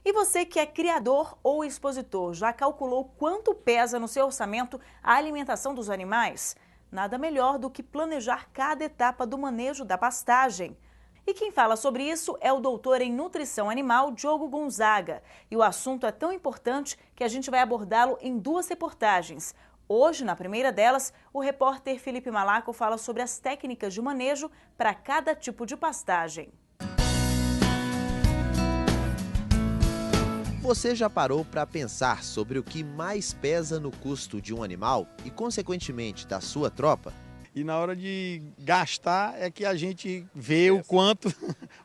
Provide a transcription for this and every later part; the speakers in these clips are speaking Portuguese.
E você que é criador ou expositor, já calculou quanto pesa no seu orçamento a alimentação dos animais? Nada melhor do que planejar cada etapa do manejo da pastagem. E quem fala sobre isso é o doutor em nutrição animal, Diogo Gonzaga. E o assunto é tão importante que a gente vai abordá-lo em duas reportagens. Hoje, na primeira delas, o repórter Felipe Malaco fala sobre as técnicas de manejo para cada tipo de pastagem. Você já parou para pensar sobre o que mais pesa no custo de um animal e, consequentemente, da sua tropa? E na hora de gastar é que a gente vê o quanto,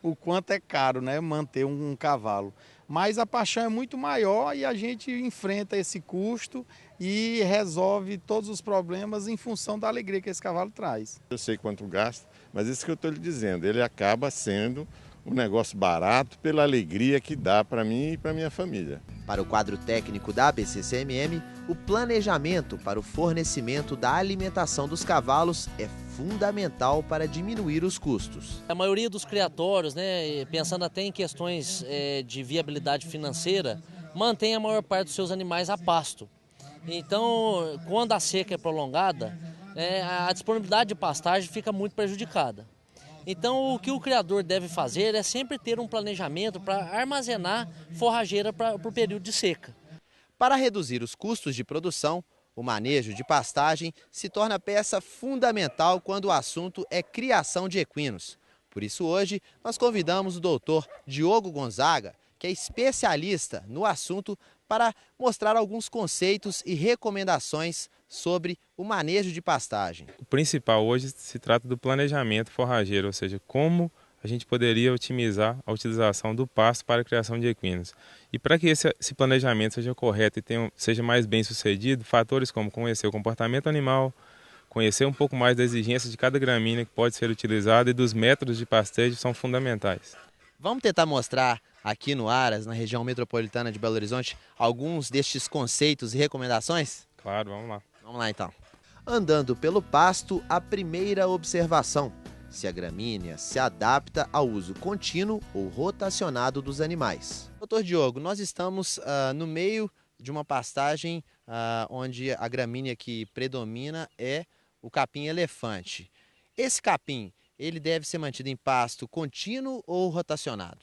o quanto é caro, né, manter um cavalo. Mas a paixão é muito maior e a gente enfrenta esse custo e resolve todos os problemas em função da alegria que esse cavalo traz. Eu sei quanto gasta, mas isso que eu estou lhe dizendo, ele acaba sendo um negócio barato pela alegria que dá para mim e para minha família. Para o quadro técnico da ABC-CMM, o planejamento para o fornecimento da alimentação dos cavalos é fundamental para diminuir os custos. A maioria dos criatórios, pensando até em questões de viabilidade financeira, mantém a maior parte dos seus animais a pasto. Então, quando a seca é prolongada, a disponibilidade de pastagem fica muito prejudicada. Então, o que o criador deve fazer é sempre ter um planejamento para armazenar forrageira para o período de seca. Para reduzir os custos de produção, o manejo de pastagem se torna peça fundamental quando o assunto é criação de equinos. Por isso, hoje, nós convidamos o doutor Diogo Gonzaga, que é especialista no assunto, para mostrar alguns conceitos e recomendações sobre o manejo de pastagem. O principal hoje se trata do planejamento forrageiro, ou seja, como a gente poderia otimizar a utilização do pasto para a criação de equinos. E para que esse planejamento seja correto e seja mais bem sucedido, fatores como conhecer o comportamento animal, conhecer um pouco mais da exigência de cada gramínea que pode ser utilizada e dos métodos de pastejo são fundamentais. Vamos tentar mostrar aqui no Aras, na região metropolitana de Belo Horizonte, alguns destes conceitos e recomendações? Claro, vamos lá. Vamos lá então. Andando pelo pasto, a primeira observação: se a gramínea se adapta ao uso contínuo ou rotacionado dos animais. Doutor Diogo, nós estamos no meio de uma pastagem onde a gramínea que predomina é o capim-elefante. Esse capim, ele deve ser mantido em pasto contínuo ou rotacionado?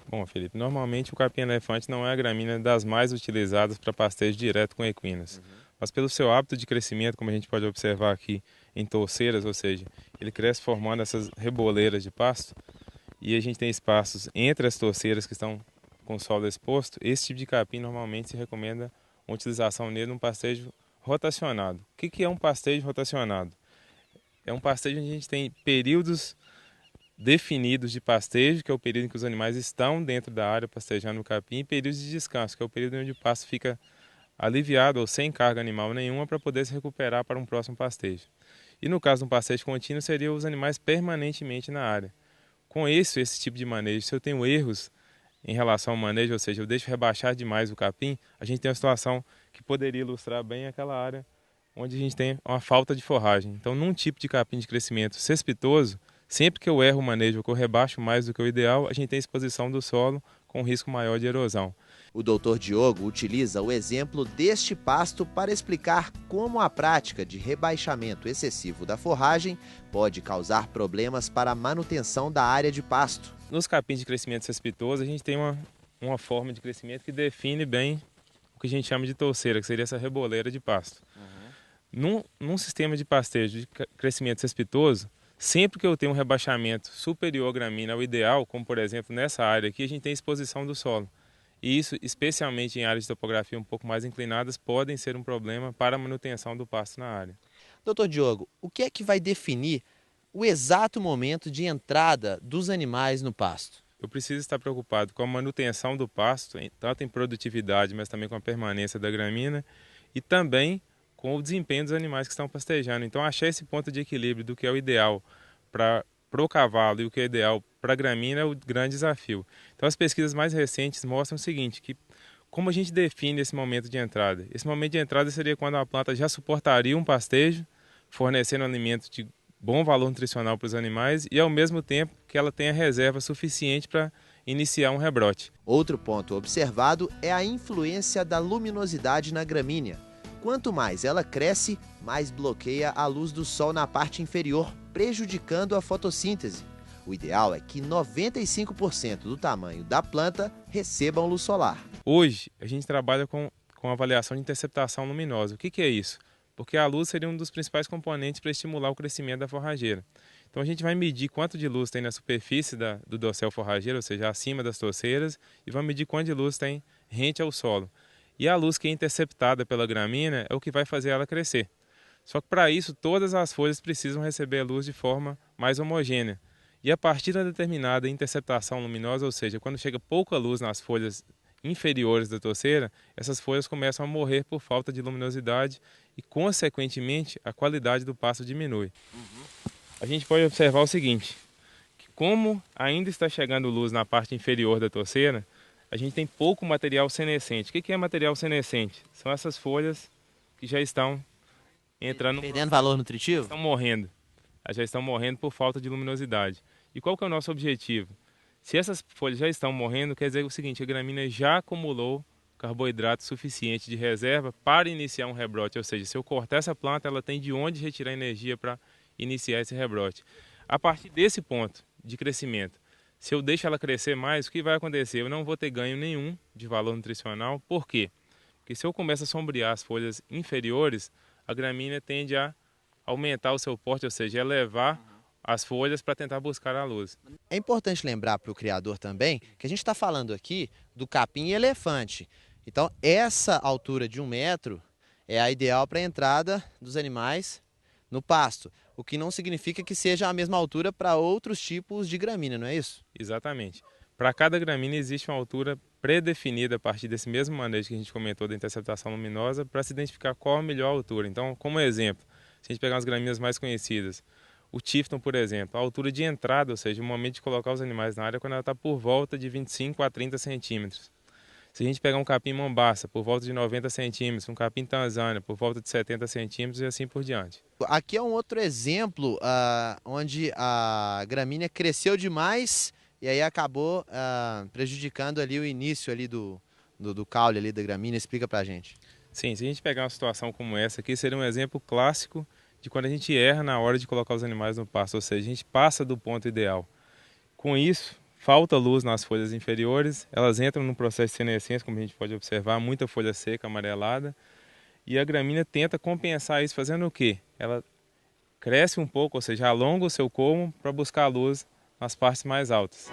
Bom, Felipe, normalmente o capim-elefante não é a gramínea das mais utilizadas para pastejo direto com equinos. Mas pelo seu hábito de crescimento, como a gente pode observar aqui em touceiras, ou seja, ele cresce formando essas reboleiras de pasto e a gente tem espaços entre as touceiras que estão com o solo exposto. Esse tipo de capim normalmente se recomenda uma utilização nele num pastejo rotacionado. O que é um pastejo rotacionado? É um pastejo onde a gente tem períodos definidos de pastejo, que é o período em que os animais estão dentro da área pastejando o capim, e períodos de descanso, que é o período onde o pasto fica aliviado ou sem carga animal nenhuma para poder se recuperar para um próximo pastejo. E no caso de um pastejo contínuo, seria os animais permanentemente na área. Com isso, esse tipo de manejo, se eu tenho erros em relação ao manejo, ou seja, eu deixo rebaixar demais o capim, a gente tem uma situação que poderia ilustrar bem aquela área onde a gente tem uma falta de forragem. Então, num tipo de capim de crescimento cespitoso, sempre que eu erro o manejo ou que eu rebaixo mais do que o ideal, a gente tem exposição do solo com um risco maior de erosão. O doutor Diogo utiliza o exemplo deste pasto para explicar como a prática de rebaixamento excessivo da forragem pode causar problemas para a manutenção da área de pasto. Nos capins de crescimento cespitoso, a gente tem uma forma de crescimento que define bem o que a gente chama de touceira, que seria essa reboleira de pasto. Num sistema de pastejo de crescimento cespitoso, sempre que eu tenho um rebaixamento superior à gramínea ao ideal, como por exemplo nessa área aqui, a gente tem exposição do solo. E isso, especialmente em áreas de topografia um pouco mais inclinadas, podem ser um problema para a manutenção do pasto na área. Doutor Diogo, o que é que vai definir o exato momento de entrada dos animais no pasto? Eu preciso estar preocupado com a manutenção do pasto, tanto em produtividade, mas também com a permanência da gramínea e também com o desempenho dos animais que estão pastejando. Então, achar esse ponto de equilíbrio do que é o ideal para o cavalo e o que é ideal para a gramínea é o grande desafio. Então, as pesquisas mais recentes mostram o seguinte, que como a gente define esse momento de entrada? Esse momento de entrada seria quando a planta já suportaria um pastejo, fornecendo alimento de bom valor nutricional para os animais e ao mesmo tempo que ela tenha reserva suficiente para iniciar um rebrote. Outro ponto observado é a influência da luminosidade na gramínea. Quanto mais ela cresce, mais bloqueia a luz do sol na parte inferior, prejudicando a fotossíntese. O ideal é que 95% do tamanho da planta recebam luz solar. Hoje, a gente trabalha com avaliação de interceptação luminosa. O que é isso? Porque a luz seria um dos principais componentes para estimular o crescimento da forrageira. Então a gente vai medir quanto de luz tem na superfície do dossel forrageiro, ou seja, acima das torceiras, e vai medir quanto de luz tem rente ao solo. E a luz que é interceptada pela gramínea é o que vai fazer ela crescer. Só que para isso todas as folhas precisam receber a luz de forma mais homogênea. E a partir da determinada interceptação luminosa, ou seja, quando chega pouca luz nas folhas inferiores da torceira, essas folhas começam a morrer por falta de luminosidade e, consequentemente, a qualidade do pasto diminui. A gente pode observar o seguinte, que como ainda está chegando luz na parte inferior da torceira, a gente tem pouco material senescente. O que é material senescente? São essas folhas que já estão entrando... Perdendo valor nutritivo? Estão morrendo. Elas já estão morrendo por falta de luminosidade. E qual que é o nosso objetivo? Se essas folhas já estão morrendo, quer dizer o seguinte, a gramínea já acumulou carboidrato suficiente de reserva para iniciar um rebrote. Ou seja, se eu cortar essa planta, ela tem de onde retirar energia para iniciar esse rebrote. A partir desse ponto de crescimento, se eu deixo ela crescer mais, o que vai acontecer? Eu não vou ter ganho nenhum de valor nutricional. Por quê? Porque se eu começo a sombrear as folhas inferiores, a gramínea tende a aumentar o seu porte, ou seja, elevar as folhas para tentar buscar a luz. É importante lembrar para o criador também que a gente está falando aqui do capim elefante. Então, essa altura de 1 metro é a ideal para a entrada dos animais no pasto, o que não significa que seja a mesma altura para outros tipos de gramínea, não é isso? Exatamente. Para cada gramínea existe uma altura predefinida a partir desse mesmo manejo que a gente comentou da interceptação luminosa para se identificar qual a melhor altura. Então, como exemplo, se a gente pegar as gramíneas mais conhecidas, o Tifton, por exemplo, a altura de entrada, ou seja, o momento de colocar os animais na área, quando ela está por volta de 25 a 30 centímetros. Se a gente pegar um capim Mombaça, por volta de 90 centímetros, um capim Tanzânia, por volta de 70 centímetros e assim por diante. Aqui é um outro exemplo onde a gramínea cresceu demais e aí acabou prejudicando ali o início ali do caule ali da gramínea. Explica pra gente. Sim, se a gente pegar uma situação como essa aqui, seria um exemplo clássico de quando a gente erra na hora de colocar os animais no pasto, ou seja, a gente passa do ponto ideal. Com isso, falta luz nas folhas inferiores, elas entram no processo de senescência, como a gente pode observar, muita folha seca, amarelada, e a gramínea tenta compensar isso fazendo o quê? Ela cresce um pouco, ou seja, alonga o seu colmo para buscar a luz nas partes mais altas.